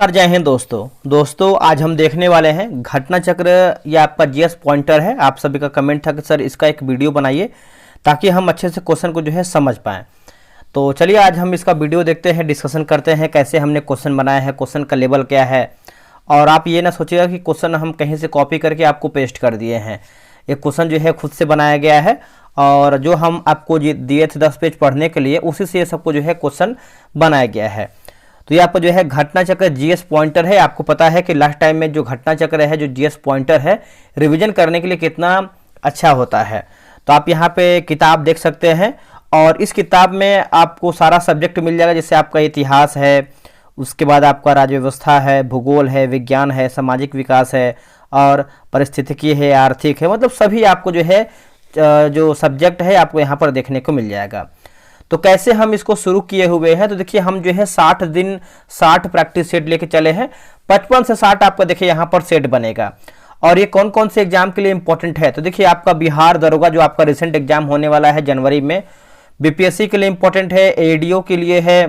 और जय हिंद दोस्तों आज हम देखने वाले हैं घटना चक्र। ये आपका जीएस पॉइंटर है। आप सभी का कमेंट था कि सर इसका एक वीडियो बनाइए ताकि हम अच्छे से क्वेश्चन को समझ पाएँ। तो चलिए आज हम इसका वीडियो देखते हैं, डिस्कशन करते हैं कैसे हमने क्वेश्चन बनाया है, क्वेश्चन का लेवल क्या है। और आप ये ना सोचिएगा कि क्वेश्चन हम कहीं से कॉपी करके आपको पेस्ट कर दिए हैं। ये क्वेश्चन खुद से बनाया गया है और जो हम आपको दिए थे 10 पेज पढ़ने के लिए उसी से ये सबको क्वेश्चन बनाया गया है। तो ये आपका घटना चक्र जीएस पॉइंटर है। आपको पता है कि लास्ट टाइम में जो घटना चक्र है, जो जीएस पॉइंटर है, रिवीजन करने के लिए कितना अच्छा होता है। तो आप यहाँ पे किताब देख सकते हैं और इस किताब में आपको सारा सब्जेक्ट मिल जाएगा। जैसे आपका इतिहास है, उसके बाद आपका राज्य व्यवस्था है, भूगोल है, विज्ञान है, सामाजिक विकास है और परिस्थितिकी है, आर्थिक है, मतलब सभी आपको जो सब्जेक्ट है आपको यहाँ पर देखने को मिल जाएगा। तो कैसे हम इसको शुरू किए हुए हैं, तो देखिए हम 60 दिन 60 प्रैक्टिस सेट लेके चले हैं। 55 से 60 आपका देखिए यहाँ पर सेट बनेगा। और ये कौन कौन से एग्जाम के लिए इंपॉर्टेंट है, तो देखिए आपका बिहार दरोगा जो आपका रिसेंट एग्जाम होने वाला है जनवरी में, बीपीएससी के लिए इंपॉर्टेंट है, एडीओ के लिए है,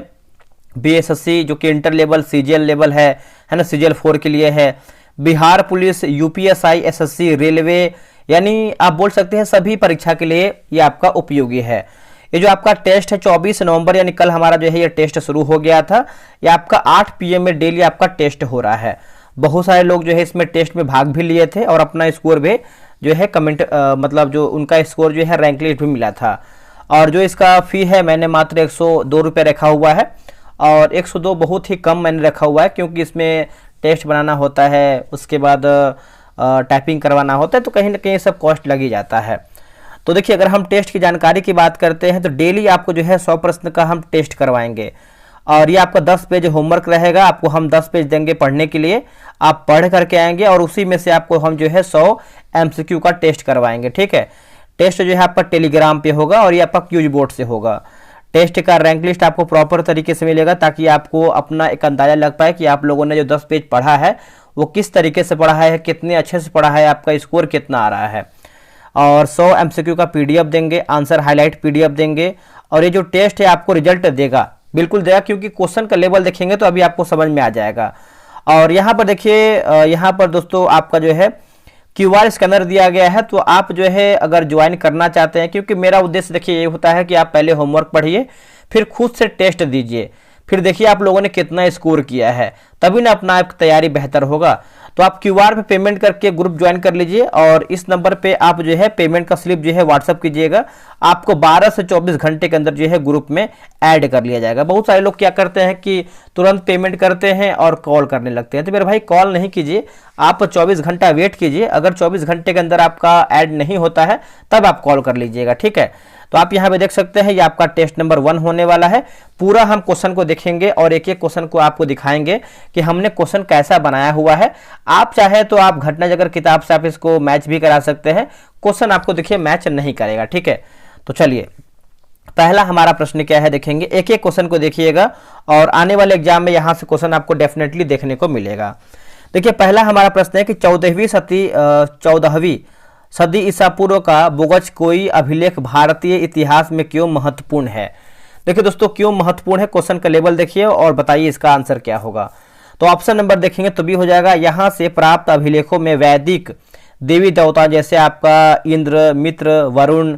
बीएसएससी जो कि इंटर लेवल सीजीएल लेवल है ना, सीजीएल 4 के लिए है, Bihar police, UPSI, SSC, railway, यानी आप बोल सकते हैं सभी परीक्षा के लिए ये आपका उपयोगी है। ये जो आपका टेस्ट है 24 नवंबर यानी कल हमारा ये टेस्ट शुरू हो गया था। ये आपका 8 PM में डेली आपका टेस्ट हो रहा है। बहुत सारे लोग इसमें टेस्ट में भाग भी लिए थे और अपना स्कोर भी कमेंट मतलब जो उनका स्कोर रैंक लिस्ट भी मिला था। और जो इसका फी है मैंने मात्र 102 रुपये रखा हुआ है और 102 बहुत ही कम मैंने रखा हुआ है क्योंकि इसमें टेस्ट बनाना होता है, उसके बाद टाइपिंग करवाना होता है, तो कहीं ना कहीं सब कॉस्ट लग ही जाता है। तो देखिए अगर हम टेस्ट की जानकारी की बात करते हैं तो डेली आपको 100 प्रश्न का हम टेस्ट करवाएंगे और ये आपका 10 पेज होमवर्क रहेगा। आपको हम 10 पेज देंगे पढ़ने के लिए, आप पढ़ करके आएंगे और उसी में से आपको हम 100 MCQ का टेस्ट करवाएंगे। ठीक है, टेस्ट आपका टेलीग्राम पे होगा और ये आपका क्यूज बोर्ड से होगा। टेस्ट का रैंक लिस्ट आपको प्रॉपर तरीके से मिलेगा ताकि आपको अपना एक अंदाजा लग पाए कि आप लोगों ने जो 10 पेज पढ़ा है वो किस तरीके से पढ़ा है, कितने अच्छे से पढ़ा है, आपका स्कोर कितना आ रहा है। और 100 MCQ का PDF देंगे, आंसर हाईलाइट PDF देंगे और ये जो टेस्ट है आपको रिजल्ट देगा, बिल्कुल देगा, क्योंकि क्वेश्चन का लेवल देखेंगे तो अभी आपको समझ में आ जाएगा। और यहाँ पर देखिए यहाँ पर दोस्तों आपका QR स्कैनर दिया गया है। तो आप अगर ज्वाइन करना चाहते हैं, क्योंकि मेरा उद्देश्य देखिए ये होता है कि आप पहले होमवर्क पढ़िए, फिर खुद से टेस्ट दीजिए, फिर देखिए आप लोगों ने कितना स्कोर किया है, तभी ना अपना आपकी तैयारी बेहतर होगा। तो आप QR पे पेमेंट करके ग्रुप ज्वाइन कर लीजिए और इस नंबर पे आप पेमेंट का स्लिप व्हाट्सअप कीजिएगा। आपको 12 से 24 घंटे के अंदर ग्रुप में ऐड कर लिया जाएगा। बहुत सारे लोग क्या करते हैं कि तुरंत पेमेंट करते हैं और कॉल करने लगते हैं। तो मेरे भाई कॉल नहीं कीजिए, आप 24 घंटा वेट कीजिए। अगर 24 घंटे के अंदर आपका ऐड नहीं होता है तब आप कॉल कर लीजिएगा। ठीक है, तो आप यहाँ पे देख सकते हैं ये आपका टेस्ट नंबर 1 होने वाला है। पूरा हम क्वेश्चन को देखेंगे और एक एक क्वेश्चन को आपको दिखाएंगे कि हमने क्वेश्चन कैसा बनाया हुआ है। आप चाहे तो आप घटना चक्र किताब से आप इसको मैच भी करा सकते हैं, क्वेश्चन आपको देखिए मैच नहीं करेगा। ठीक है, तो चलिए पहला हमारा प्रश्न क्या है देखेंगे, एक एक क्वेश्चन को देखिएगा और आने वाले एग्जाम में यहाँ से क्वेश्चन आपको डेफिनेटली देखने को मिलेगा। देखिए पहला हमारा प्रश्न है कि 14वीं सदी ईसा पूर्व का बोगज कोई अभिलेख भारतीय इतिहास में क्यों महत्वपूर्ण है। देखिए दोस्तों क्यों महत्वपूर्ण है, क्वेश्चन का लेवल देखिए और बताइए इसका आंसर क्या होगा। तो ऑप्शन नंबर देखेंगे तो भी हो जाएगा। यहाँ से प्राप्त अभिलेखों में वैदिक देवी देवता जैसे आपका इंद्र, मित्र, वरुण,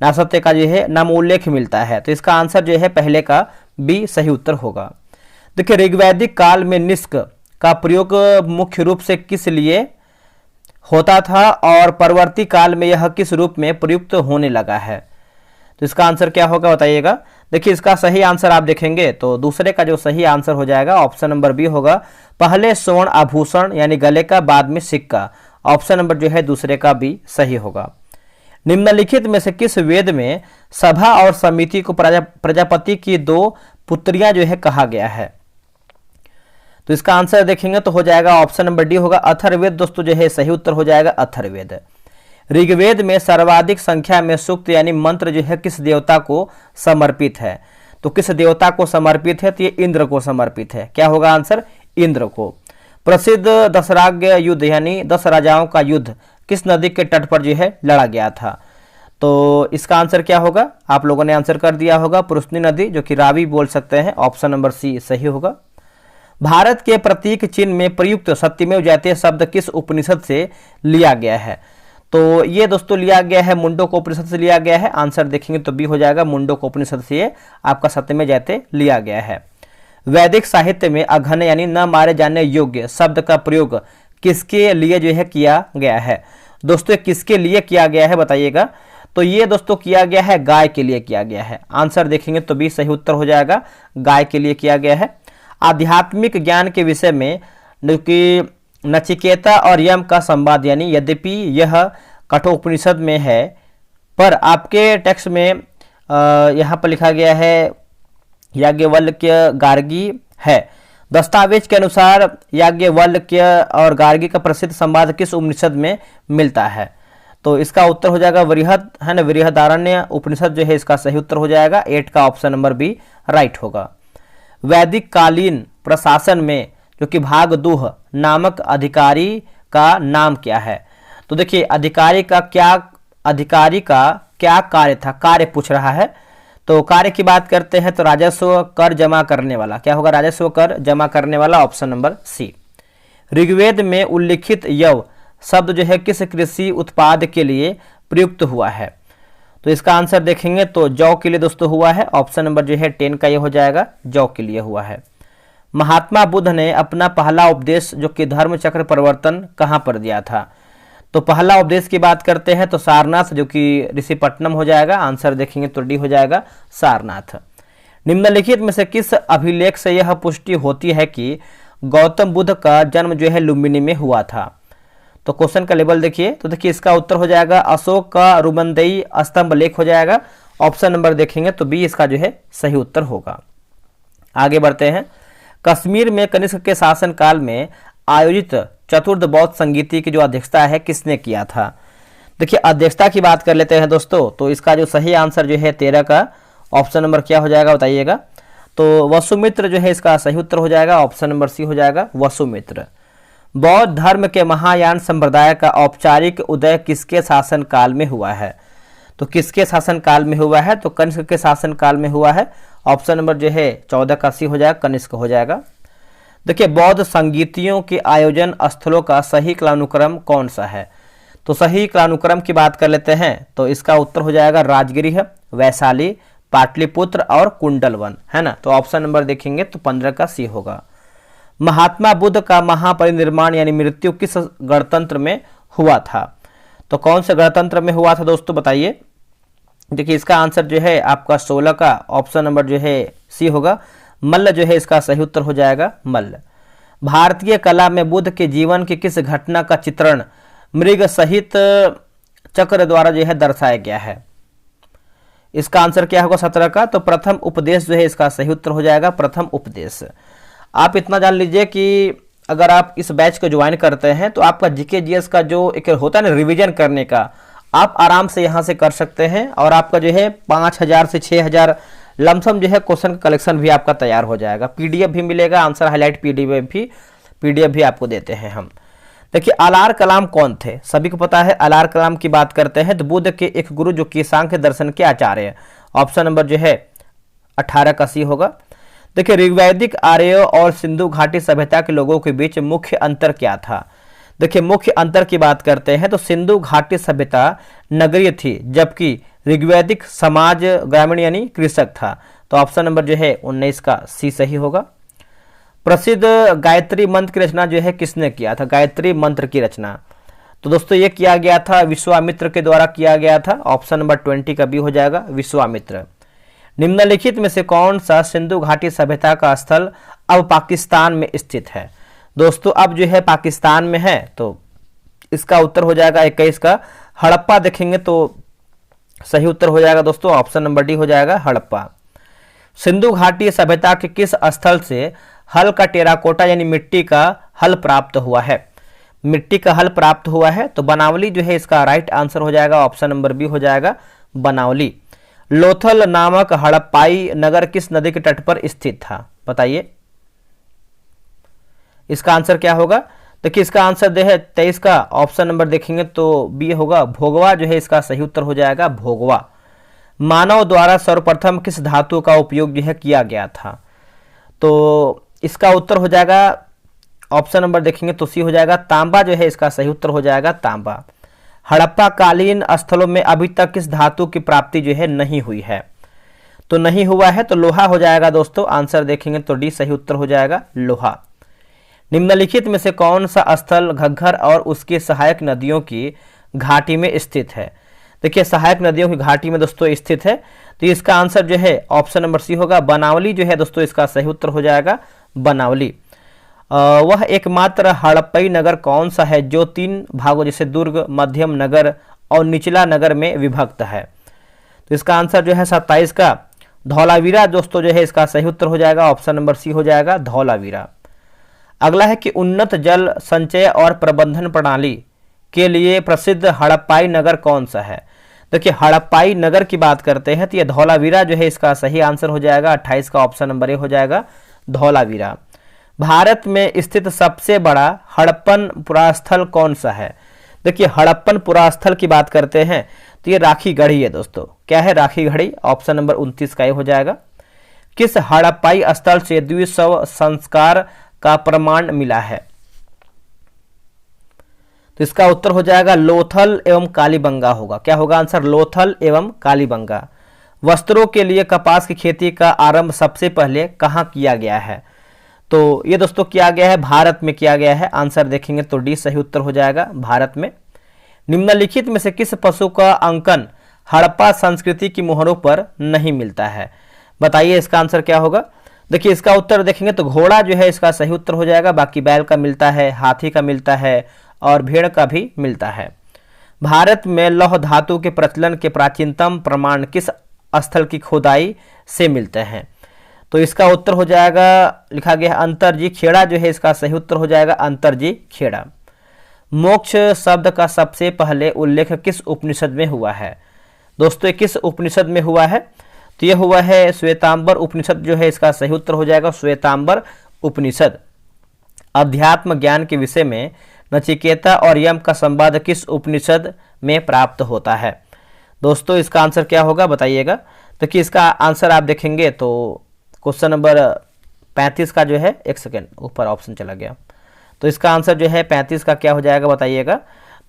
नासत्य का नाम उल्लेख मिलता है। तो इसका आंसर पहले का बी सही उत्तर होगा। देखिए ऋग्वैदिक काल में निष्क का प्रयोग मुख्य रूप से किस लिए होता था और परवर्ती काल में यह किस रूप में प्रयुक्त होने लगा है। तो इसका आंसर क्या होगा बताइएगा। देखिए इसका सही आंसर आप देखेंगे तो दूसरे का जो सही आंसर हो जाएगा ऑप्शन नंबर बी होगा। पहले स्वर्ण आभूषण यानी गले का, बाद में सिक्का। ऑप्शन नंबर दूसरे का बी सही होगा। निम्नलिखित में से किस वेद में सभा और समिति को प्रजापति की 2 पुत्रियां कहा गया है। तो इसका आंसर देखेंगे तो हो जाएगा ऑप्शन नंबर डी होगा अथर्ववेद। दोस्तों सही उत्तर हो जाएगा अथर्ववेद। ऋग्वेद में सर्वाधिक संख्या में सूक्त यानी मंत्र किस देवता को समर्पित है। तो किस देवता को समर्पित है, तो ये इंद्र को समर्पित है। क्या होगा आंसर, इंद्र को। प्रसिद्ध दशराग्य युद्ध यानी 10 राजाओं का युद्ध किस नदी के तट पर लड़ा गया था। तो इसका आंसर क्या होगा, आप लोगों ने आंसर कर दिया होगा पुरुषनी नदी, जो कि रावी बोल सकते हैं। ऑप्शन नंबर सी सही होगा। भारत के प्रतीक चिन्ह में प्रयुक्त सत्यमेव जयते शब्द किस उपनिषद से लिया गया है? तो ये दोस्तों लिया गया है मुंडक उपनिषद से लिया गया है। आंसर देखेंगे तो बी हो जाएगा, मुंडक उपनिषद से ये आपका सत्यमेव जयते लिया गया है। वैदिक साहित्य में अघन यानी न मारे जाने योग्य शब्द का प्रयोग किसके लिए जो है किया गया है? दोस्तों किसके लिए किया गया है बताइएगा। तो ये दोस्तों किया गया है गाय के लिए किया गया है। आंसर देखेंगे तो बी सही उत्तर हो जाएगा, गाय के लिए किया गया है। आध्यात्मिक ज्ञान के विषय में कि नचिकेता और यम का संवाद यानी यद्यपि यह कठोपनिषद में है पर आपके टेक्स्ट में यहाँ पर लिखा गया है याज्ञवल्क्य गार्गी है। दस्तावेज के अनुसार याज्ञवल्क्य और गार्गी का प्रसिद्ध संवाद किस उपनिषद में मिलता है? तो इसका उत्तर हो जाएगा वृहद है ना, वृहदारण्य उपनिषद जो है इसका सही उत्तर हो जाएगा। 8 का ऑप्शन नंबर बी राइट होगा। वैदिक कालीन प्रशासन में जो कि भागदूह नामक अधिकारी का नाम क्या है? तो देखिए अधिकारी का क्या कार्य था, कार्य पूछ रहा है। तो कार्य की बात करते हैं तो राजस्व कर जमा करने वाला, क्या होगा? राजस्व कर जमा करने वाला, ऑप्शन नंबर सी। ऋग्वेद में उल्लिखित यव शब्द जो है किस कृषि उत्पाद के लिए प्रयुक्त हुआ है? तो इसका आंसर देखेंगे तो जौ के लिए दोस्तों हुआ है। ऑप्शन नंबर जो है 10 का ये हो जाएगा, जौ के लिए हुआ है। महात्मा बुद्ध ने अपना पहला उपदेश जो कि धर्म चक्र परिवर्तन कहाँ पर दिया था? तो पहला उपदेश की बात करते हैं तो सारनाथ जो कि ऋषिपट्टनम हो जाएगा। आंसर देखेंगे तो डी हो जाएगा, सारनाथ। निम्नलिखित में से किस अभिलेख से यह पुष्टि होती है कि गौतम बुद्ध का जन्म जो है लुम्बिनी में हुआ था? तो क्वेश्चन का लेवल देखिए, तो देखिए इसका उत्तर हो जाएगा अशोक का रुबंदेई स्तंभ लेख हो जाएगा। ऑप्शन नंबर देखेंगे तो बी इसका जो है सही उत्तर होगा। आगे बढ़ते हैं। कश्मीर में कनिष्क के शासनकाल में आयोजित चतुर्थ बौद्ध संगीति की जो अध्यक्षता है किसने किया था? देखिए अध्यक्षता की बात कर लेते हैं दोस्तों, तो इसका जो सही आंसर जो है 13 का ऑप्शन नंबर क्या हो जाएगा बताइएगा। तो वसुमित्र जो है इसका सही उत्तर हो जाएगा, ऑप्शन नंबर सी हो जाएगा, वसुमित्र। बौद्ध धर्म के महायान संप्रदाय का औपचारिक उदय किसके शासनकाल में हुआ है? तो किसके शासनकाल में हुआ है? तो कनिष्क के शासनकाल में हुआ है। ऑप्शन नंबर जो है 14 का सी हो जाएगा, कनिष्क हो जाएगा। देखिए बौद्ध संगीतियों के आयोजन स्थलों का सही कालानुक्रम कौन सा है? तो सही कालानुक्रम की बात कर लेते हैं तो इसका उत्तर हो जाएगा राजगिरी, वैशाली, पाटलिपुत्र और कुंडलवन, है ना। तो ऑप्शन नंबर देखेंगे तो 15 का सी होगा। महात्मा बुद्ध का महापरिनिर्वाण यानी मृत्यु किस गणतंत्र में हुआ था? तो कौन से गणतंत्र में हुआ था दोस्तों बताइए। देखिए इसका आंसर जो है आपका 16 का ऑप्शन नंबर जो है सी होगा, मल्ल जो है इसका सही उत्तर हो जाएगा, मल्ल। भारतीय कला में बुद्ध के जीवन की किस घटना का चित्रण मृग सहित चक्र द्वारा जो है दर्शाया गया है? इसका आंसर क्या होगा 17 का? तो प्रथम उपदेश जो है इसका सही उत्तर हो जाएगा, प्रथम उपदेश। आप इतना जान लीजिए कि अगर आप इस बैच को ज्वाइन करते हैं तो आपका जीके जीएस का जो एक होता है ना रिवीजन करने का, आप आराम से यहाँ से कर सकते हैं और आपका जो है 5000 से 6000 लमसम जो है क्वेश्चन कलेक्शन भी आपका तैयार हो जाएगा। पीडीएफ भी मिलेगा, आंसर हाईलाइट पीडीएफ भी आपको देते हैं हम। देखिए अलार कलाम कौन थे? सभी को पता है अलार कलाम की बात करते हैं तो बुद्ध के एक गुरु जो कि सांख्य दर्शन के आचार्य है। ऑप्शन नंबर जो है 18 का सी होगा। देखिए ऋग्वैदिक आर्य और सिंधु घाटी सभ्यता के लोगों के बीच मुख्य अंतर क्या था? देखिए मुख्य अंतर की बात करते हैं तो सिंधु घाटी सभ्यता नगरीय थी जबकि ऋग्वैदिक समाज ग्रामीण यानी कृषक था। तो ऑप्शन नंबर जो है 19 का सी सही होगा। प्रसिद्ध गायत्री मंत्र की रचना जो है किसने किया था? गायत्री मंत्र की रचना तो दोस्तों ये किया गया था विश्वामित्र के द्वारा किया गया था। ऑप्शन नंबर 20 का बी हो जाएगा, विश्वामित्र। निम्नलिखित में से कौन सा सिंधु घाटी सभ्यता का स्थल अब पाकिस्तान में स्थित है? दोस्तों अब जो है पाकिस्तान में है तो इसका उत्तर हो जाएगा 21 का हड़प्पा। देखेंगे तो सही उत्तर हो जाएगा दोस्तों, ऑप्शन नंबर डी हो जाएगा, हड़प्पा। सिंधु घाटी सभ्यता के किस स्थल से हल का टेराकोटा यानी मिट्टी का हल प्राप्त हुआ है? मिट्टी का हल प्राप्त हुआ है तो बनावली जो है इसका राइट आंसर हो जाएगा, ऑप्शन नंबर बी हो जाएगा, बनावली। लोथल नामक हड़प्पाई नगर किस नदी के तट पर स्थित था? बताइए इसका आंसर क्या होगा। देखिए इसका आंसर जो है 23 का ऑप्शन नंबर देखेंगे तो बी होगा, भोगवा जो है इसका सही उत्तर हो जाएगा, भोगवा। मानव द्वारा सर्वप्रथम किस धातु का उपयोग जो है किया गया था? तो इसका उत्तर हो जाएगा ऑप्शन नंबर देखेंगे तो सी हो जाएगा तांबा जो है इसका सही उत्तर हो जाएगा तांबा। हड़प्पा कालीन स्थलों में अभी तक किस धातु की प्राप्ति जो है नहीं हुई है, तो नहीं हुआ है तो लोहा हो जाएगा दोस्तों। आंसर देखेंगे तो डी सही उत्तर हो जाएगा लोहा। निम्नलिखित में से कौन सा स्थल घग्घर और उसकी सहायक नदियों की घाटी में स्थित है। देखिए सहायक नदियों की घाटी में दोस्तों स्थित है, तो इसका आंसर जो है ऑप्शन नंबर सी होगा बनावली जो है दोस्तों इसका सही उत्तर हो जाएगा बनावली। वह एकमात्र हड़प्पई नगर कौन सा है जो 3 भागों जैसे दुर्ग, मध्यम नगर और निचला नगर में विभक्त है, तो इसका आंसर जो है 27 का धौलावीरा दोस्तों जो है इसका सही उत्तर हो जाएगा। ऑप्शन नंबर सी हो जाएगा धौलावीरा। अगला है कि उन्नत जल संचय और प्रबंधन प्रणाली के लिए प्रसिद्ध हड़प्पाई नगर कौन सा है। देखिए हड़प्पाई नगर की बात करते हैं तो ये धौलावीरा जो है इसका सही आंसर हो जाएगा। 28 का ऑप्शन नंबर ए हो जाएगा धौलावीरा। भारत में स्थित सबसे बड़ा हड़प्पन पुरास्थल कौन सा है। देखिए हड़प्पन पुरास्थल की बात करते हैं तो ये राखी गढ़ी है दोस्तों। क्या है राखी गढ़ी, ऑप्शन नंबर 29 का ये हो जाएगा। किस हड़प्पाई स्थल से द्विशव संस्कार का प्रमाण मिला है, तो इसका उत्तर हो जाएगा लोथल एवं कालीबंगा होगा। क्या होगा आंसर, लोथल एवं कालीबंगा। वस्त्रों के लिए कपास की खेती का आरंभ सबसे पहले कहाँ किया गया है, तो ये दोस्तों किया गया है भारत में किया गया है। आंसर देखेंगे तो डी सही उत्तर हो जाएगा भारत में। निम्नलिखित में से किस पशु का अंकन हड़प्पा संस्कृति की मोहरों पर नहीं मिलता है, बताइए इसका आंसर क्या होगा। देखिए इसका उत्तर देखेंगे तो घोड़ा जो है इसका सही उत्तर हो जाएगा। बाकी बैल का मिलता है, हाथी का मिलता है और भेड़ का भी मिलता है। भारत में लौह धातु के प्रचलन के प्राचीनतम प्रमाण किस स्थल की खोदाई से मिलते हैं, तो इसका उत्तर हो जाएगा लिखा गया है अंतरजी खेड़ा जो है इसका सही उत्तर हो जाएगा अंतरजी खेड़ा। मोक्ष शब्द का सबसे पहले उल्लेख किस उपनिषद में हुआ है, दोस्तों किस उपनिषद में हुआ है, तो यह हुआ है श्वेतांबर उपनिषद जो है इसका सही उत्तर हो जाएगा श्वेतांबर उपनिषद। अध्यात्म ज्ञान के विषय में नचिकेता और यम का संवाद किस उपनिषद में प्राप्त होता है, दोस्तों इसका आंसर क्या होगा बताइएगा। तो कि इसका आंसर आप देखेंगे तो क्वेश्चन नंबर 35 का जो है, एक सेकेंड ऊपर ऑप्शन चला गया, तो इसका आंसर जो है 35 का क्या हो जाएगा बताइएगा।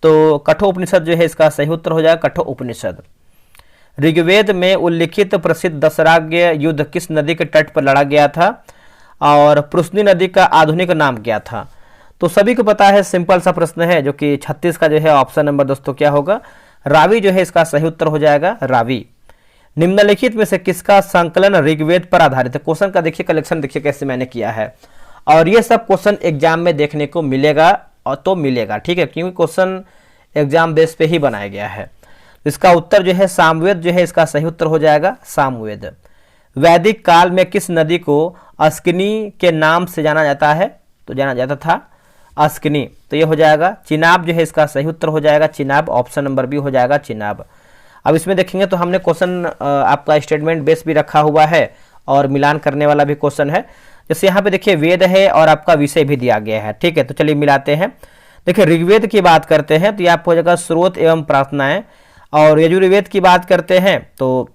तो कठोपनिषद जो है इसका सही उत्तर हो जाएगा कठोपनिषद। ऋग्वेद में उल्लिखित प्रसिद्ध दशराग्य युद्ध किस नदी के तट पर लड़ा गया था और पृश्नी नदी का आधुनिक नाम क्या था, तो सभी को पता है, सिंपल सा प्रश्न है जो कि 36 का जो है ऑप्शन नंबर दोस्तों क्या होगा रावी जो है इसका सही उत्तर हो जाएगा रावी। निम्नलिखित में से किसका संकलन ऋग्वेद पर आधारित है। क्वेश्चन का देखिए कलेक्शन देखिए कैसे मैंने किया है, और ये सब क्वेश्चन एग्जाम में देखने को मिलेगा और तो मिलेगा, ठीक है, क्योंकि क्वेश्चन एग्जाम बेस पे ही बनाया गया है। इसका उत्तर जो है सामवेद जो है इसका सही उत्तर हो जाएगा सामवेद। वैदिक काल में किस नदी को अस्किनी के नाम से जाना जाता है, तो जाना जाता था अस्किनी, तो ये हो जाएगा चिनाब जो है इसका सही उत्तर हो जाएगा चिनाब। ऑप्शन नंबर बी हो जाएगा चिनाब। अब इसमें देखेंगे तो हमने क्वेश्चन आपका स्टेटमेंट बेस भी रखा हुआ है और मिलान करने वाला भी क्वेश्चन है। जैसे यहाँ पे देखिए वेद है और आपका विषय भी दिया गया है, ठीक है, तो चलिए मिलाते हैं। देखिए ऋग्वेद की बात करते हैं तो ये आपको हो जाएगा स्रोत एवं प्रार्थनाएं, और यजुर्वेद की बात करते हैं तो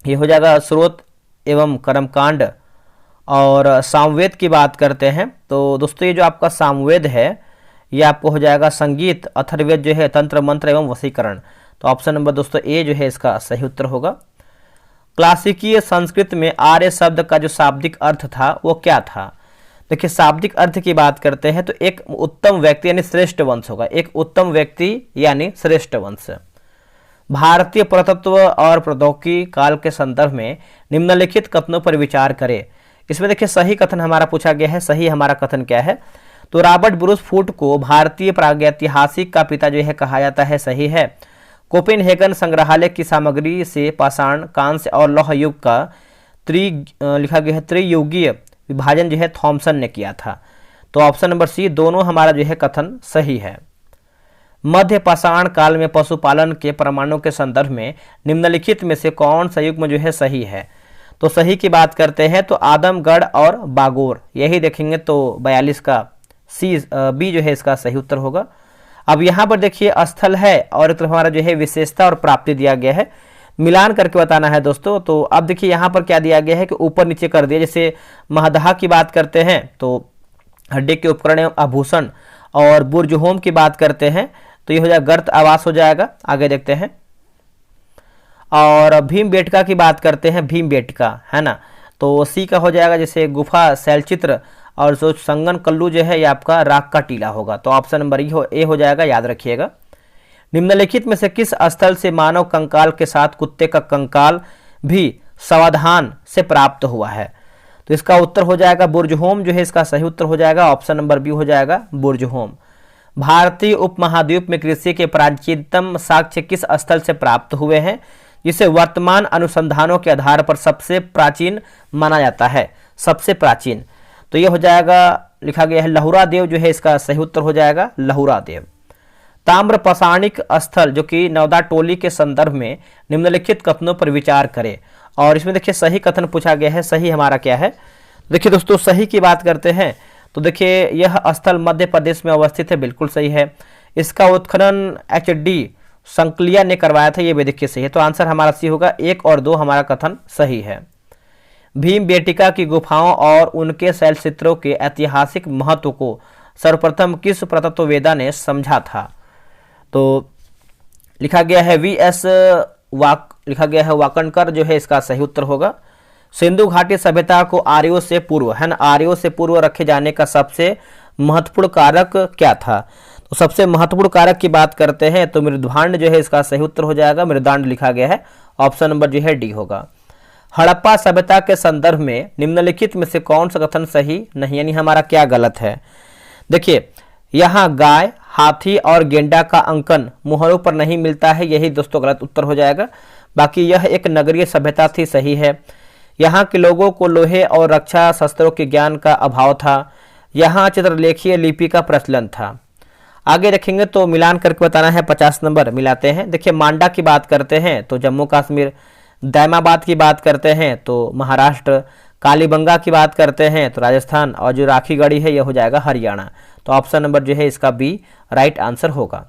ये हो जाएगा स्रोत एवं कर्मकांड, और सामवेद की बात करते हैं तो दोस्तों ये जो आपका सामवेद है ये आपको हो जाएगा संगीत। अथर्ववेद जो है तंत्र मंत्र एवं वशीकरण, तो ऑप्शन नंबर दोस्तों ए जो है इसका सही उत्तर होगा। क्लासिकीय संस्कृत में आर्य शब्द का जो शाब्दिक अर्थ था वो क्या था। देखिए शाब्दिक अर्थ की बात करते हैं तो एक उत्तम व्यक्ति यानी श्रेष्ठ वंश होगा, एक उत्तम व्यक्ति यानी श्रेष्ठ वंश। भारतीय पुरातत्व और प्रौद्योगिकी काल के संदर्भ में निम्नलिखित कथनों पर विचार करें। इसमें देखिए सही कथन हमारा पूछा गया है, सही हमारा कथन क्या है, तो रॉबर्ट ब्रूस फूट को भारतीय प्रागैतिहासिक का पिता जो है कहा जाता है, सही है। कोपेनहेगन संग्रहालय की सामग्री से पाषाण, कांस्य और लौह युग का लिखा गया है त्रियुगीय विभाजन जो है थॉमसन ने किया था, तो ऑप्शन नंबर सी दोनों हमारा जो है कथन सही है। मध्य पाषाण काल में पशुपालन के प्रमाणों के संदर्भ में निम्नलिखित में से कौन सा युग्म जो है सही है, तो सही की बात करते हैं तो आदमगढ़ और बागोर, यही देखेंगे तो 42 का सी बी जो है इसका सही उत्तर होगा। अब यहाँ पर देखिए स्थल है और एक तरफ हमारा जो है विशेषता और प्राप्ति दिया गया है, मिलान करके बताना है दोस्तों। तो अब देखिए यहाँ पर क्या दिया गया है कि ऊपर नीचे कर दिया। जैसे महदहा की बात करते हैं तो हड्डी के उपकरण एवं आभूषण, और बुर्जहोम की बात करते हैं तो ये हो जाएगा गर्त आवास हो जाएगा। आगे देखते हैं। और भीमबेटका की बात करते हैं, भीमबेटका है ना, तो सी का हो जाएगा जैसे गुफा शैलचित्र, और जो संगन कल्लू जो है ये आपका राग का टीला होगा। तो ऑप्शन नंबर ए हो जाएगा, याद रखिएगा। निम्नलिखित में से किस स्थल से मानव कंकाल के साथ कुत्ते का कंकाल भी सावधान से प्राप्त हुआ है? तो इसका उत्तर हो जाएगा बुर्जहोम जो है इसका सही उत्तर हो जाएगा। ऑप्शन नंबर बी हो जाएगा बुर्जहोम। भारतीय उपमहाद्वीप में कृषि के प्राचीनतम साक्ष्य किस स्थल से प्राप्त हुए हैं, जिसे वर्तमान अनुसंधानों के आधार पर सबसे प्राचीन माना जाता है? सबसे प्राचीन तो ये हो जाएगा, लिखा गया है लहुरा देव जो है इसका सही उत्तर हो जाएगा, लहुरा देव। ताम्र पाषाणिक स्थल जो कि नवदा टोली के संदर्भ में निम्नलिखित कथनों पर विचार करें। और इसमें देखिए सही कथन पूछा गया है। सही हमारा क्या है? देखिए दोस्तों सही की बात करते हैं तो देखिए यह स्थल मध्य प्रदेश में अवस्थित है, बिल्कुल सही है। इसका उत्खनन HD संकलिया ने करवाया था, ये भी देखिए सही है। तो आंसर हमारा सी होगा, 1 और 2 हमारा कथन सही है। भीमबेटका की गुफाओं और उनके शैलचित्रों के ऐतिहासिक महत्व को सर्वप्रथम किस पुरातत्ववेदा ने समझा था? तो लिखा गया है लिखा गया है वाकणकर जो है इसका सही उत्तर होगा। सिंधु घाटी सभ्यता को आर्यों से पूर्व है ना, आर्यों से पूर्व रखे जाने का सबसे महत्वपूर्ण कारक क्या था? तो सबसे महत्वपूर्ण कारक की बात करते हैं तो मृदभांड जो है इसका सही उत्तर हो जाएगा, मृदांड लिखा गया है। ऑप्शन नंबर जो है डी होगा। हड़प्पा सभ्यता के संदर्भ में निम्नलिखित में से कौन सा कथन सही नहीं, यानी हमारा क्या गलत है? देखिए यहाँ गाय, हाथी और गेंडा का अंकन मुहरों पर नहीं मिलता है, यही दोस्तों गलत उत्तर हो जाएगा। बाकी यह एक नगरीय सभ्यता थी, सही है। यहाँ के लोगों को लोहे और रक्षा शस्त्रों के ज्ञान का अभाव था। यहाँ चित्रलेखीय लिपि का प्रचलन था। आगे देखेंगे तो मिलान करके बताना है। 50 नंबर मिलाते हैं। देखिए मांडा की बात करते हैं तो जम्मू कश्मीर, दैमाबाद की बात करते हैं तो महाराष्ट्र, कालीबंगा की बात करते हैं तो राजस्थान, और जो राखी गढ़ी है यह हो जाएगा हरियाणा। तो ऑप्शन नंबर जो है इसका बी राइट आंसर होगा।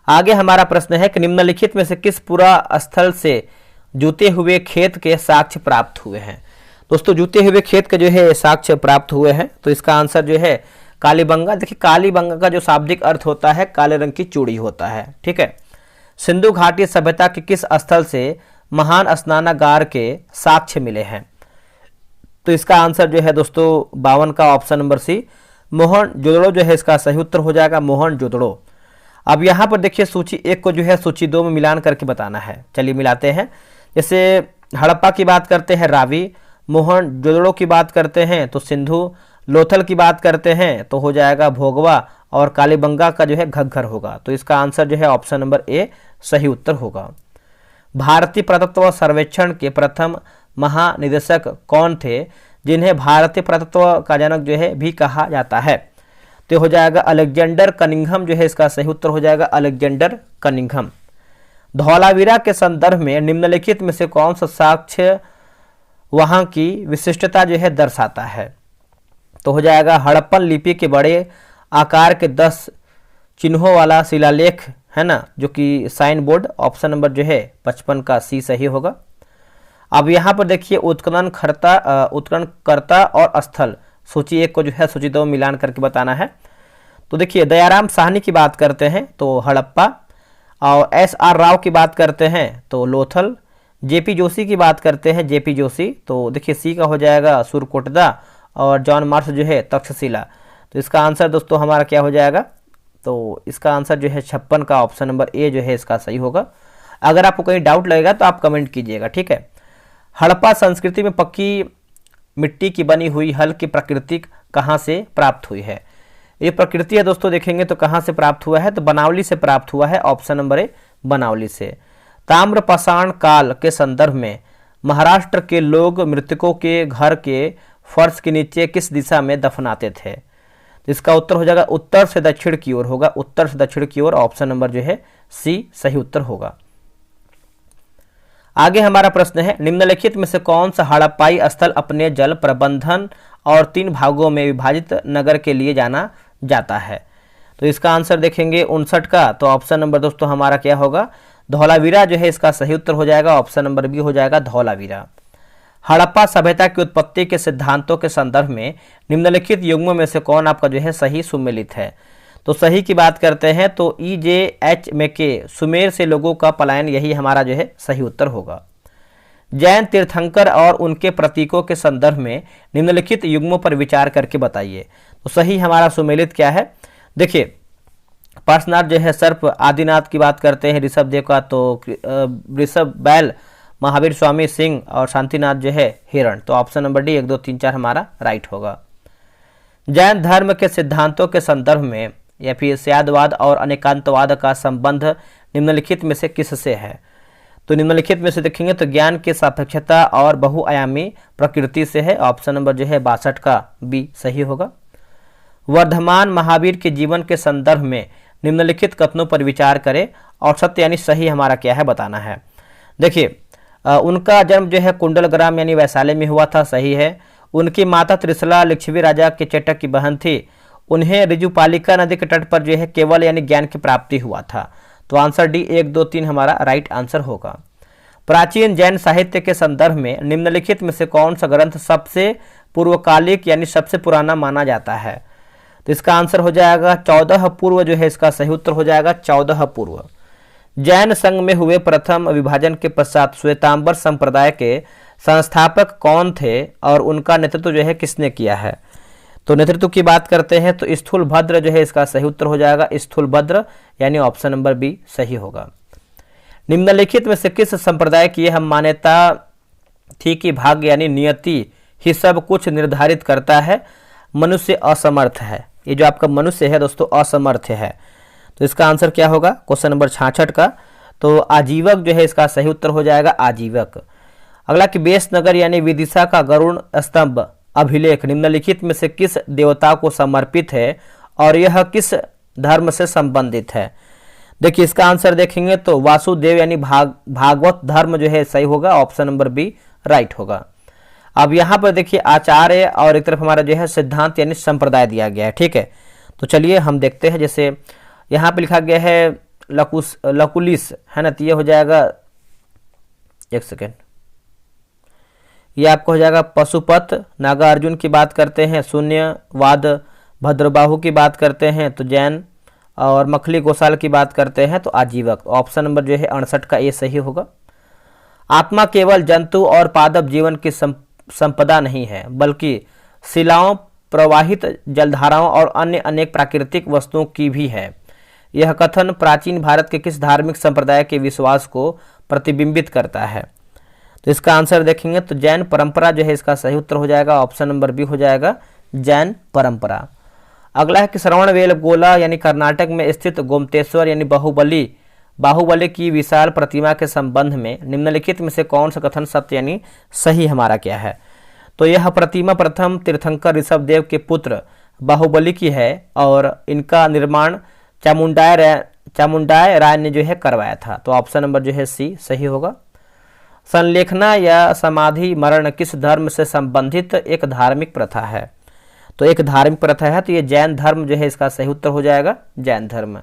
आगे हमारा प्रश्न है कि निम्नलिखित में से किस पुरा स्थल से जूते हुए खेत के साक्ष्य प्राप्त हुए हैं? दोस्तों जूते हुए खेत के जो है साक्ष्य प्राप्त हुए हैं, तो इसका आंसर जो है कालीबंगा। देखिए कालीबंगा का जो शाब्दिक अर्थ होता है काले रंग की चूड़ी होता है, ठीक है। सिंधु घाटी सभ्यता के किस स्थल से महान स्नानागार के साक्ष्य मिले हैं? तो इसका आंसर जो है दोस्तों 52 का ऑप्शन नंबर सी मोहनजोदड़ो जो है इसका सही उत्तर हो जाएगा, मोहनजोदड़ो। अब यहाँ पर देखिए सूची 1 को जो है सूची 2 में मिलान करके बताना है। चलिए मिलाते हैं। जैसे हड़प्पा की बात करते हैं रावी, मोहनजोदड़ो की बात करते हैं तो सिंधु, लोथल की बात करते हैं तो हो जाएगा भोगवा, और कालीबंगा का जो है घग्गर होगा। तो इसका आंसर जो है ऑप्शन नंबर ए सही उत्तर होगा। भारतीय पुरातत्व सर्वेक्षण के प्रथम महानिदेशक कौन थे, जिन्हें भारतीय पुरातत्व का जनक जो है भी कहा जाता है? तो हो जाएगा अलेक्जेंडर कनिंघम जो है इसका सही उत्तर हो जाएगा, अलेक्जेंडर कनिंघम। धौलावीरा के संदर्भ में निम्नलिखित में से कौन सा साक्ष्य वहां की विशिष्टता जो है दर्शाता है? तो हो जाएगा हड़प्पन लिपि के बड़े आकार के 10 चिन्हों वाला शिलालेख है ना, जो कि साइन बोर्ड। ऑप्शन नंबर जो है 55 का सी सही होगा। अब यहाँ पर देखिए उत्खननकर्ता और स्थल, सूची 1 को जो है सूची 2 मिलान करके बताना है। तो देखिए दयाराम साहनी की बात करते हैं तो हड़प्पा, और SR राव की बात करते हैं तो लोथल, JP जोशी की बात करते हैं JP जोशी, तो देखिए सी का हो जाएगा सुरकोटदा, और जॉन मार्स जो है तक्षशिला। तो इसका आंसर दोस्तों हमारा क्या हो जाएगा? तो इसका आंसर जो है 56 का ऑप्शन नंबर ए जो है इसका सही होगा। अगर आपको कहीं डाउट लगेगा तो आप कमेंट कीजिएगा, ठीक है। हड़प्पा संस्कृति में पक्की मिट्टी की बनी हुई हल की प्रकृति कहाँ से प्राप्त हुई है? ये प्रकृति है दोस्तों, देखेंगे तो कहाँ से प्राप्त हुआ है? तो बनावली से प्राप्त हुआ है। ऑप्शन नंबर ए बनावली से। ताम्रपाषाण काल के संदर्भ में महाराष्ट्र के लोग मृतकों के घर के फर्श के नीचे किस दिशा में दफनाते थे? तो इसका उत्तर हो जाएगा उत्तर से दक्षिण की ओर होगा, उत्तर से दक्षिण की ओर। ऑप्शन नंबर जो है सी सही उत्तर होगा। आगे हमारा प्रश्न है निम्नलिखित में से कौन सा हड़प्पाई स्थल अपने जल प्रबंधन और 3 भागों में विभाजित नगर के लिए जाना जाता है? तो इसका आंसर देखेंगे 59 का। तो ऑप्शन नंबर दोस्तों हमारा क्या होगा? धौलावीरा जो है इसका सही उत्तर हो जाएगा, ऑप्शन नंबर बी हो जाएगा धौलावीरा। हड़प्पा सभ्यता की उत्पत्ति के सिद्धांतों के संदर्भ में निम्नलिखित युग्मों में से कौन आपका जो है सही सुमेलित है? तो सही की बात करते हैं तो EJH मैके, सुमेर से लोगों का पलायन, यही हमारा जो है सही उत्तर होगा। जैन तीर्थंकर और उनके प्रतीकों के संदर्भ में निम्नलिखित युग्मों पर विचार करके बताइए। तो सही हमारा सुमेलित क्या है? देखिए, पार्श्वनाथ जो है सर्प, आदिनाथ की बात करते हैं ऋषभ देव का, तो ऋषभ बैल, महावीर स्वामी सिंह और शांतिनाथ जो है हिरण। तो ऑप्शन नंबर डी 1 2 3 4 हमारा राइट होगा। जैन धर्म के सिद्धांतों के संदर्भ में या फिर स्यादवाद और अनेकांतवाद का संबंध निम्नलिखित में से किससे है? तो निम्नलिखित में से देखेंगे तो ज्ञान की सापेक्षता और बहुआयामी प्रकृति से है। ऑप्शन नंबर जो है 62 का बी सही होगा। वर्धमान महावीर के जीवन के संदर्भ में निम्नलिखित कथनों पर विचार करें और सत्य यानी सही हमारा क्या है बताना है। देखिए, उनका जन्म जो है कुंडलग्राम यानी वैशाली में हुआ था, सही है। उनकी माता त्रिशला लिच्छवी राजा के चेटक की बहन थी। उन्हें ऋजुपालिका नदी के तट पर जो है केवल यानी ज्ञान की प्राप्ति हुआ था। तो आंसर डी 1 2 3 हमारा राइट आंसर होगा। प्राचीन जैन साहित्य के संदर्भ में निम्नलिखित में से कौन सा ग्रंथ सबसे पूर्वकालिक यानी सबसे पुराना माना जाता है? तो इसका आंसर हो जाएगा 14 पूर्व जो है इसका सही उत्तर हो जाएगा 14 पूर्व। जैन संघ में हुए प्रथम विभाजन के पश्चात श्वेतांबर संप्रदाय के संस्थापक कौन थे और उनका नेतृत्व जो है किसने किया है? तो नेतृत्व की बात करते हैं तो स्थूलभद्र जो है इसका सही उत्तर हो जाएगा स्थूलभद्र, यानी ऑप्शन नंबर बी सही होगा। निम्नलिखित में से किस संप्रदाय की यह मान्यता थी कि भाग्य यानी नियति ही सब कुछ निर्धारित करता है, मनुष्य असमर्थ है? ये जो आपका मनुष्य है दोस्तों असमर्थ है। तो इसका आंसर क्या होगा क्वेश्चन नंबर 66 का? तो आजीवक जो है इसका सही उत्तर हो जाएगा आजीवक। अगला कि बेसनगर यानी विदिशा का गरुड़ स्तंभ अभिलेख निम्नलिखित में से किस देवता को समर्पित है और यह किस धर्म से संबंधित है? देखिए, इसका आंसर देखेंगे तो वासुदेव यानी भागवत धर्म जो है सही होगा, ऑप्शन नंबर बी राइट होगा। अब यहाँ पर देखिए आचार्य और एक तरफ हमारा जो है सिद्धांत यानी संप्रदाय दिया गया है, ठीक है। तो चलिए हम देखते हैं, जैसे यहाँ पे लिखा गया है लकुलिस है ना, तो ये हो जाएगा, एक सेकेंड, ये आपको हो जाएगा पशुपत। नागार्जुन की बात करते हैं शून्यवाद, भद्रबाहु की बात करते हैं तो जैन, और मखली गोसाल की बात करते हैं तो आजीवक। ऑप्शन नंबर जो है 68 का ये सही होगा। आत्मा केवल जंतु और पादप जीवन की संपदा नहीं है, बल्कि शिलाओं, प्रवाहित जलधाराओं और अन्य अनेक प्राकृतिक वस्तुओं की भी है। यह कथन प्राचीन भारत के किस धार्मिक संप्रदाय के विश्वास को प्रतिबिंबित करता है? तो इसका आंसर देखेंगे तो जैन परंपरा जो है इसका सही उत्तर हो जाएगा, ऑप्शन नंबर बी हो जाएगा जैन परंपरा। अगला है कि श्रवणबेलगोला यानी कर्नाटक में स्थित गोमतेश्वर यानी बाहुबली की विशाल प्रतिमा के संबंध में निम्नलिखित में से कौन सा कथन सत्य यानी सही हमारा क्या है? तो यह प्रतिमा प्रथम तीर्थंकर ऋषभ देव के पुत्र बाहुबली की है और इनका निर्माण चामुंडाय राय ने जो है करवाया था। तो ऑप्शन नंबर जो है सी सही होगा। संलेखना या समाधि मरण किस धर्म से संबंधित एक धार्मिक प्रथा है? तो एक धार्मिक प्रथा है, तो ये जैन धर्म जो है इसका सही उत्तर हो जाएगा जैन धर्म।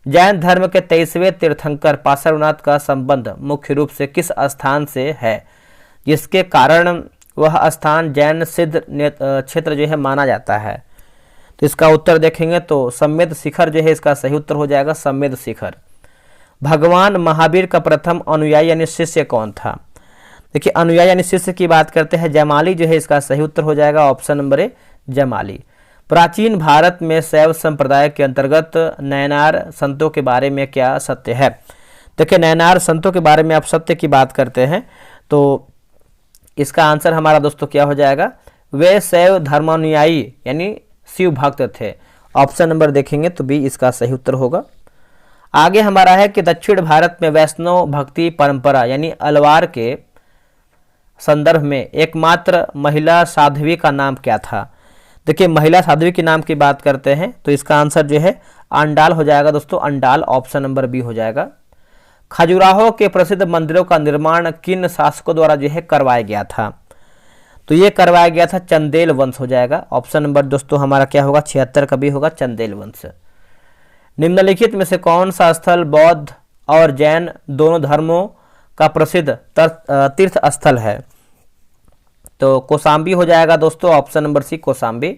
जैन धर्म के 23वें तीर्थंकर पार्श्वनाथ का संबंध मुख्य रूप से किस स्थान से है, जिसके कारण वह स्थान जैन सिद्ध क्षेत्र जो है माना जाता है? तो इसका उत्तर देखेंगे तो सम्मेद शिखर जो है इसका सही उत्तर हो जाएगा सम्मेद शिखर। भगवान महावीर का प्रथम अनुयायी यानी शिष्य कौन था? देखिए, अनुयायी यानी शिष्य की बात करते हैं जमाली जो है इसका सही उत्तर हो जाएगा, ऑप्शन नंबर ए जमाली। प्राचीन भारत में शैव संप्रदाय के अंतर्गत नयनार संतों के बारे में क्या सत्य है? देखिए, नयनार संतों के बारे में आप सत्य की बात करते हैं तो इसका आंसर हमारा दोस्तों क्या हो जाएगा? वे शैव धर्मानुयायी यानी शिव भक्त थे। ऑप्शन नंबर देखेंगे तो बी इसका सही उत्तर होगा। आगे हमारा है कि दक्षिण भारत में वैष्णव भक्ति परंपरा यानी अलवार के संदर्भ में एकमात्र महिला साध्वी का नाम क्या था? देखिए, महिला साध्वी के नाम की बात करते हैं तो इसका आंसर जो है अंडाल हो जाएगा दोस्तों, अंडाल, ऑप्शन नंबर बी हो जाएगा। खजुराहो के प्रसिद्ध मंदिरों का निर्माण किन शासकों द्वारा जो है करवाया गया था? तो ये करवाया गया था चंदेल वंश हो जाएगा। ऑप्शन नंबर दोस्तों हमारा क्या होगा 76 का भी होगा चंदेल वंश। निम्नलिखित में से कौन सा स्थल बौद्ध और जैन दोनों धर्मों का प्रसिद्ध तीर्थ स्थल है। तो कौशाम्बी हो जाएगा दोस्तों, ऑप्शन नंबर सी कौशाम्बी।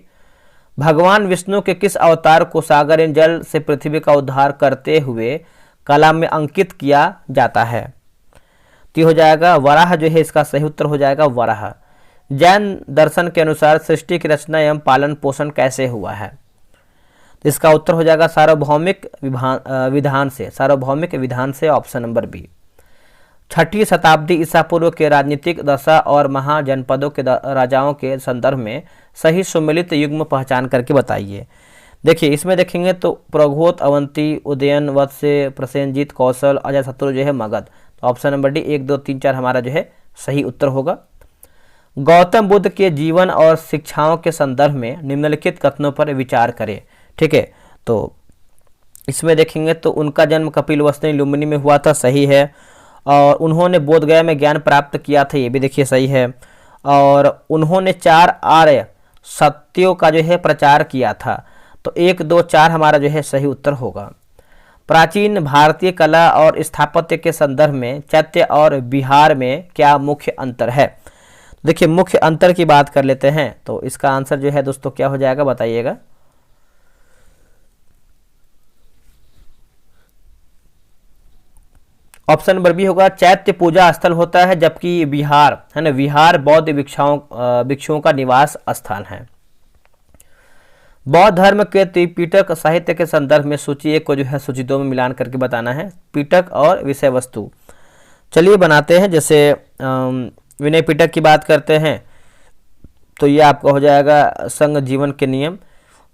भगवान विष्णु के किस अवतार को सागरीय जल से पृथ्वी का उद्धार करते हुए कला में अंकित किया जाता है? तो हो जाएगा वराह जो है इसका सही उत्तर हो जाएगा वराह। जैन दर्शन के अनुसार सृष्टि की रचना एवं पालन पोषण कैसे हुआ है? तो इसका उत्तर हो जाएगा सार्वभौमिक विधान से, सार्वभौमिक विधान से, ऑप्शन नंबर बी। 6ठी शताब्दी ईसा पूर्व के राजनीतिक दशा और महाजनपदों के राजाओं के संदर्भ में सही सुमेलित युग्म पहचान करके बताइए। देखिए इसमें देखेंगे तो प्रघोत, अवंती, उदयन, वत्स्य, प्रसेनजीत, कौशल, अजातशत्रु जो है मगध। तो ऑप्शन नंबर डी 1, 2, 3, 4 हमारा जो है सही उत्तर होगा। गौतम बुद्ध के जीवन और शिक्षाओं के संदर्भ में निम्नलिखित कथनों पर विचार करें। ठीक है, तो इसमें देखेंगे तो उनका जन्म कपिलवस्तु लुम्बिनी में हुआ था, सही है। और उन्होंने बोध गया में ज्ञान प्राप्त किया था, ये भी देखिए सही है। और उन्होंने 4 आर्य सत्यों का जो है प्रचार किया था। तो 1, 2, 4 हमारा जो है सही उत्तर होगा। प्राचीन भारतीय कला और स्थापत्य के संदर्भ में चैत्य और बिहार में क्या मुख्य अंतर है? देखिए मुख्य अंतर की बात कर लेते हैं, तो इसका आंसर जो है दोस्तों क्या हो जाएगा बताइएगा। ऑप्शन नंबर बी होगा, चैत्य पूजा स्थल होता है, जबकि विहार है ना, विहार बौद्ध भिक्षुओं का निवास स्थान है। बौद्ध धर्म के त्रिपिटक साहित्य के संदर्भ में सूची 1 को जो है सूची 2 में मिलान करके बताना है। पिटक और विषय वस्तु, चलिए बनाते हैं। जैसे विनय पिटक की बात करते हैं तो ये आपका हो जाएगा संघ जीवन के नियम।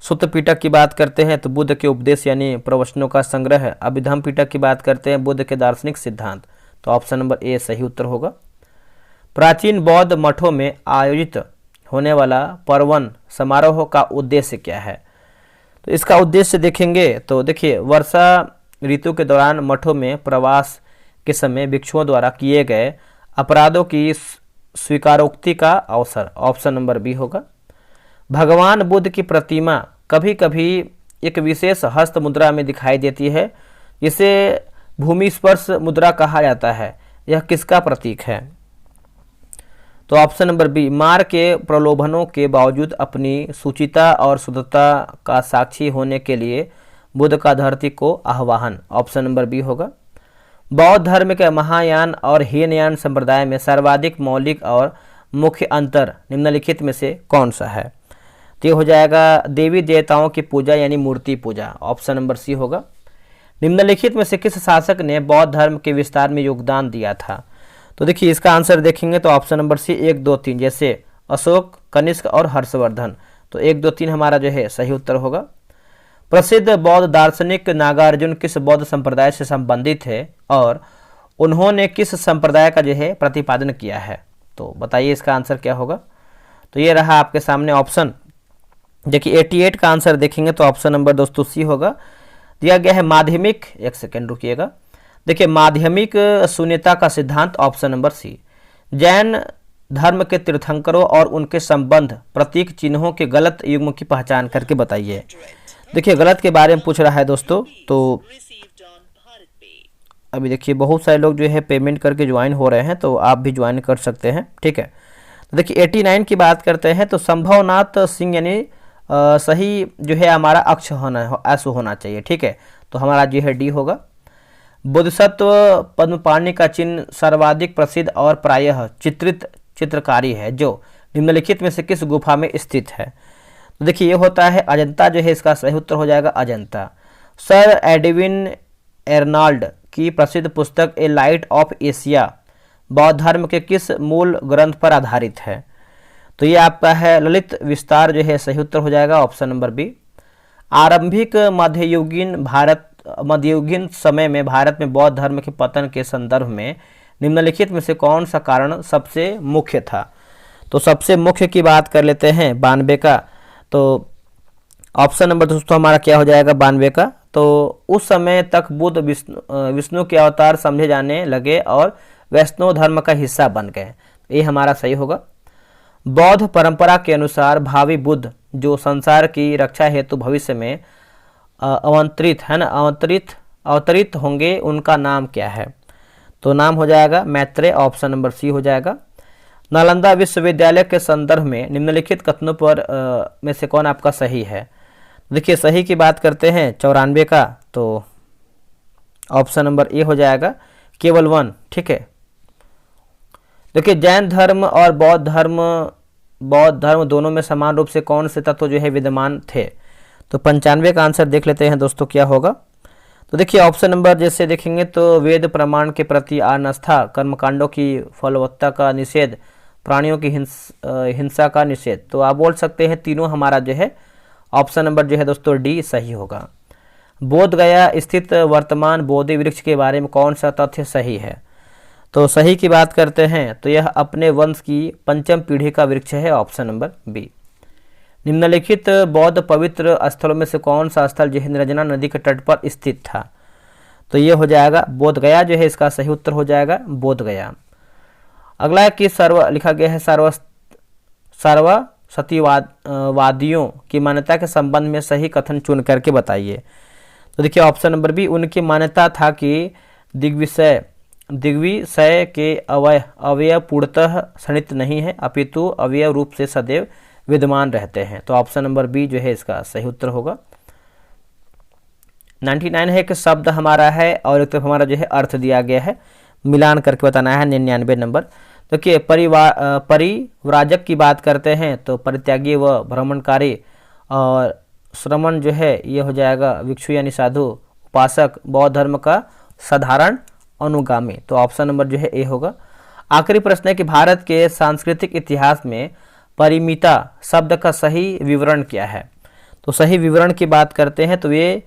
सुत्त पिटक की बात करते हैं तो बुद्ध के उपदेश यानी प्रवचनों का संग्रह है। अभिधम पिटक की बात करते हैं बुद्ध के दार्शनिक सिद्धांत। तो ऑप्शन नंबर ए सही उत्तर होगा। प्राचीन बौद्ध मठों में आयोजित होने वाला पर्वन समारोह का उद्देश्य क्या है? तो इसका उद्देश्य देखेंगे तो देखिए वर्षा ऋतु के दौरान मठों में प्रवास के समय भिक्षुओं द्वारा किए गए अपराधों की स्वीकारोक्ति का अवसर। ऑप्शन नंबर बी होगा। भगवान बुद्ध की प्रतिमा कभी कभी एक विशेष हस्त मुद्रा में दिखाई देती है, जिसे भूमि स्पर्श मुद्रा कहा जाता है। यह किसका प्रतीक है? तो ऑप्शन नंबर बी, मार के प्रलोभनों के बावजूद अपनी सुचिता और शुद्धता का साक्षी होने के लिए बुद्ध का धरती को आह्वान। ऑप्शन नंबर बी होगा। बौद्ध धर्म के महायान और हीनयान संप्रदाय में सर्वाधिक मौलिक और मुख्य अंतर निम्नलिखित में से कौन सा है? तो ये हो जाएगा देवी देवताओं की पूजा यानी मूर्ति पूजा। ऑप्शन नंबर सी होगा। निम्नलिखित में से किस शासक ने बौद्ध धर्म के विस्तार में योगदान दिया था? तो देखिए इसका आंसर देखेंगे तो ऑप्शन नंबर सी 1, 2, 3 जैसे अशोक, कनिष्क और हर्षवर्धन। तो 1, 2, 3 हमारा जो है सही उत्तर होगा। प्रसिद्ध बौद्ध दार्शनिक नागार्जुन किस बौद्ध संप्रदाय से संबंधित है और उन्होंने किस संप्रदाय का जो है प्रतिपादन किया है? तो बताइए इसका आंसर क्या होगा। तो ये रहा आपके सामने ऑप्शन। देखिए 88 का आंसर देखेंगे तो ऑप्शन नंबर दोस्तों सी होगा। दिया गया है माध्यमिक, एक सेकेंड रुकिएगा। देखिए माध्यमिक शून्यता का सिद्धांत, ऑप्शन नंबर सी। जैन धर्म के तीर्थंकरों और उनके संबंध प्रतीक चिन्हों के गलत युग्म की पहचान करके बताइए। देखिए गलत के बारे में पूछ रहा है दोस्तों, तो अभी देखिए बहुत सारे लोग जो है पेमेंट करके ज्वाइन हो रहे हैं, तो आप भी ज्वाइन कर सकते हैं। ठीक है, तो देखिए 89 की बात करते हैं तो संभवनाथ सिंह यानी सही जो है हमारा अक्ष होना चाहिए। ठीक है, तो हमारा जो है डी होगा। बोधिसत्व पद्मपाणि का चिन्ह सर्वाधिक प्रसिद्ध और प्रायः चित्रित चित्रकारी है जो निम्नलिखित में से किस गुफा में स्थित है? तो देखिए ये होता है अजंता, जो है इसका सही उत्तर हो जाएगा अजंता। सर एडविन एर्नाल्ड की प्रसिद्ध पुस्तक ए लाइट ऑफ एशिया बौद्ध धर्म के किस मूल ग्रंथ पर आधारित है? तो ये आपका है ललित विस्तार, जो है सही उत्तर हो जाएगा ऑप्शन नंबर बी। आरंभिक मध्ययुगीन समय में भारत में बौद्ध धर्म के पतन के संदर्भ में निम्नलिखित में से कौन सा कारण सबसे मुख्य था? तो सबसे मुख्य की बात कर लेते हैं 92 का। तो ऑप्शन नंबर दोस्तों हमारा क्या हो जाएगा 92 का। तो उस समय तक बुद्ध विष्णु के अवतार समझे जाने लगे और वैष्णव धर्म का हिस्सा बन गए। ये हमारा सही होगा। बौद्ध परंपरा के अनुसार भावी बुद्ध जो संसार की रक्षा हेतु भविष्य में अवतरित होंगे उनका नाम क्या है? तो नाम हो जाएगा मैत्रेय, ऑप्शन नंबर सी हो जाएगा। नालंदा विश्वविद्यालय के संदर्भ में निम्नलिखित कथनों पर में से कौन आपका सही है? देखिए सही की बात करते हैं 94 का, तो ऑप्शन नंबर ए हो जाएगा, केवल 1। ठीक है, देखिए जैन धर्म और बौद्ध धर्म दोनों में समान रूप से कौन से तत्व जो है विद्यमान थे? तो 95 का आंसर देख लेते हैं दोस्तों क्या होगा। तो देखिए ऑप्शन नंबर जैसे देखेंगे तो वेद प्रमाण के प्रति आस्था, कर्मकांडों की फलवत्ता का निषेध, प्राणियों की हिंसा का निषेध। तो आप बोल सकते हैं तीनों हमारा जो है ऑप्शन नंबर जो है दोस्तों डी सही होगा। बोध गया स्थित वर्तमान बोधि वृक्ष के बारे में कौन सा तथ्य सही है? तो सही की बात करते हैं तो यह अपने वंश की 5वीं पीढ़ी का वृक्ष है, ऑप्शन नंबर बी। निम्नलिखित बौद्ध पवित्र स्थलों में से कौन सा स्थल जो है निरंजना नदी के तट पर स्थित था? तो ये हो जाएगा बोध गया जो है इसका सही उत्तर हो जाएगा बोध गया। अगला है कि लिखा गया है सर्वसतीवादियों की मान्यता के संबंध में सही कथन चुन करके बताइए। तो देखिए ऑप्शन नंबर बी, उनकी मान्यता था कि दिग्विषय के अवयव पूर्णतः क्षणित नहीं है, अपितु अवयव रूप से सदैव विद्यमान रहते हैं। तो ऑप्शन नंबर बी जो है इसका सही उत्तर होगा। 99 है कि शब्द हमारा है और एक तरफ हमारा जो है अर्थ दिया गया है, मिलान करके बताना है 99 नंबर। देखिए परिव्राजक की बात करते हैं तो परित्यागी व भ्रमणकारी, और श्रमण जो है ये हो जाएगा भिक्षु यानी साधु, उपासक, बौद्ध धर्म का साधारण अनुगामी। तो ऑप्शन नंबर जो है ए होगा। आखिरी प्रश्न है कि भारत के सांस्कृतिक इतिहास में परिमिता शब्द का सही विवरण क्या है? तो सही विवरण की बात करते हैं तो ये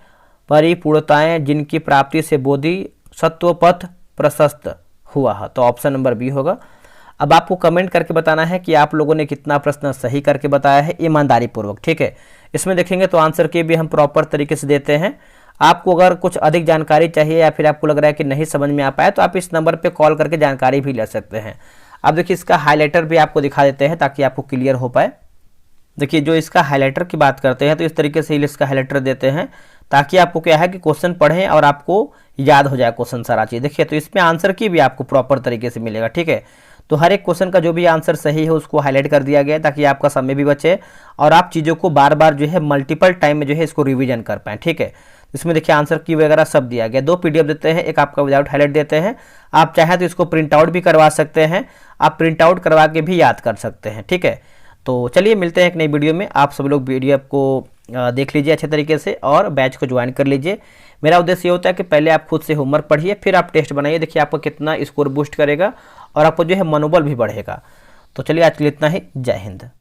परिपूर्णताएं जिनकी प्राप्ति से बोधि सत्व पथ प्रशस्त हुआ है। तो ऑप्शन नंबर बी होगा। अब आपको कमेंट करके बताना है कि आप लोगों ने कितना प्रश्न सही करके बताया है ईमानदारी पूर्वक। ठीक है, इसमें देखेंगे तो आंसर के भी हम प्रॉपर तरीके से देते हैं। आपको अगर कुछ अधिक जानकारी चाहिए या फिर आपको लग रहा है कि नहीं समझ में आ पाए तो आप इस नंबर पे कॉल करके जानकारी भी ले सकते हैं। अब देखिए इसका हाइलाइटर भी आपको दिखा देते हैं ताकि आपको क्लियर हो पाए। देखिए जो इसका हाइलाइटर की बात करते हैं तो इस तरीके से इसका हाइलाइटर देते हैं ताकि आपको क्या है कि क्वेश्चन पढ़ें और आपको याद हो जाए क्वेश्चन सारा चीज़। देखिए तो इसमें आंसर की भी आपको प्रॉपर तरीके से मिलेगा। ठीक है, तो हर एक क्वेश्चन का जो भी आंसर सही है उसको हाईलाइट कर दिया गया है ताकि आपका समय भी बचे और आप चीज़ों को बार बार जो है मल्टीपल टाइम में जो है इसको रिवीजन कर पाएँ। ठीक है, इसमें देखिए आंसर की वगैरह सब दिया गया। 2 PDF देते हैं, एक आपका विदाउट हाईलाइट देते हैं। आप चाहें तो इसको प्रिंट आउट भी करवा सकते हैं, आप प्रिंट आउट करवा के भी याद कर सकते हैं। ठीक है, तो चलिए मिलते हैं एक नई वीडियो में। आप सब लोग वीडियो को देख लीजिए अच्छे तरीके से और बैच को ज्वाइन कर लीजिए। मेरा उद्देश्य ये होता है कि पहले आप खुद से होमवर्क पढ़िए, फिर आप टेस्ट बनाइए। देखिए आपको कितना स्कोर बूस्ट करेगा और आपको जो है मनोबल भी बढ़ेगा। तो चलिए आज के लिए इतना ही। जय हिंद।